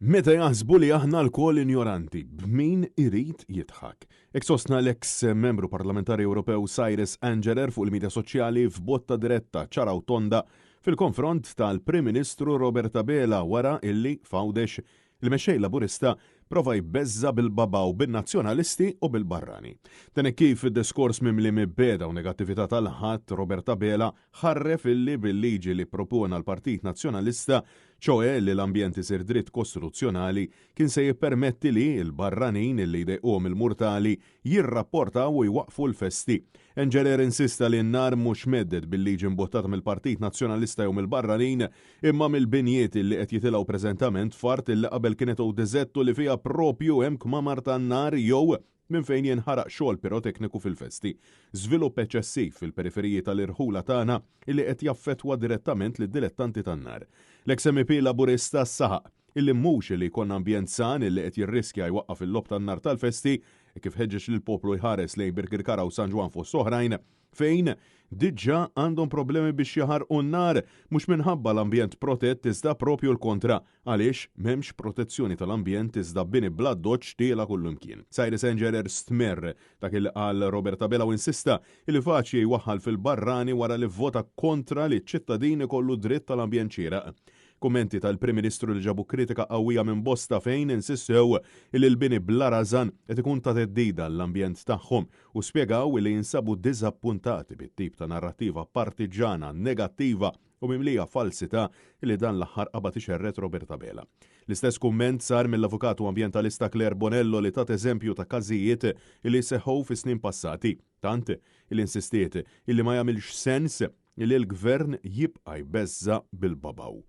Meta jaħsbu li aħna l-kol ignoranti, b'min irid jitħak. Eksosna l-ex membru parlamentari Ewropew Cyrus Angeler fuq il-medja soċjali f'botta diretta ċaraw tonda fil-konfront tal-Prim Ministru Roberta Bela wara illi fawdex il-mexxej Laburista prova jbeżza bil-babaw bin-nazzjonalisti u bil-barrani. Dan kif id-diskors mimli mibbeda u negattività tal-ħadd Roberta Bela ħarref illi bil-liġi li propona l-Partit Nazzjonalista ċoe li l-ambjent isir dritt kostituzzjonali kien se jippermetti li l-barranin illi jdejqhom il-murtali jirrapportaw u jwaqfu l-festi. Angeler insista li n-nar mhux meddet bil-liġi mbottata mill-Partit Nazzjonalista jew mill-barranin imma mill-binjiet illi qed jitilgħu preżentament fart illi qabel kienet deżettu li fiha propju hemm kmamar tan-nar jew minn fejn jinħaraq xogħol pirotekniku fil-festi. Żvilupp eċċessiv fil-periferiji tal-irħula tagħna illi qed jaffettwa direttament lid-dilettanti tan-nar. L-ex-MP Laburista saħaq illi mhux li jkun ambjent san illi qed jirriskja jwaqqaf il-lob tan-nar tal-festi kif ħeġġeġ lil poplu jħares lejn Birkirkara u San Ġwan fost oħrajn fejn diġà għandhom problemi biex jaħarqu n-nar mhux minħabba l-ambjent protett iżda propju l-kontra għaliex m'hemmx protezzjoni tal-ambjent iżda bini bla doċċ tiela kullimkien. Cyrus Angeler stmer dak il qal Roberta Bela u insista li faċli jwaħħal fil-barrani wara li vvota kontra li ċ-ċittadini kollu dritt tal-ambjent xieraq. Kummenti tal-Prim Ministru li ġabu kritika qawwija minn bosta fejn insistew li l-bini bla rażan qed ikun ta' teddida l-ambjent tagħhom u spjegaw li jinsabu diżappuntati bit-tip ta' narrattiva partiġana, negattiva u mimlija falsità li dan l-aħħar qabad ixerret Roberta Bela. L-istess kumment sar mill-avukatu ambjentalista Claire Bonello li tat eżempju ta' każijiet li seħħu fi snin passati, tant li insistiet illi ma jagħmilx sens li l-gvern jibqa' jbeżza bil-babaw.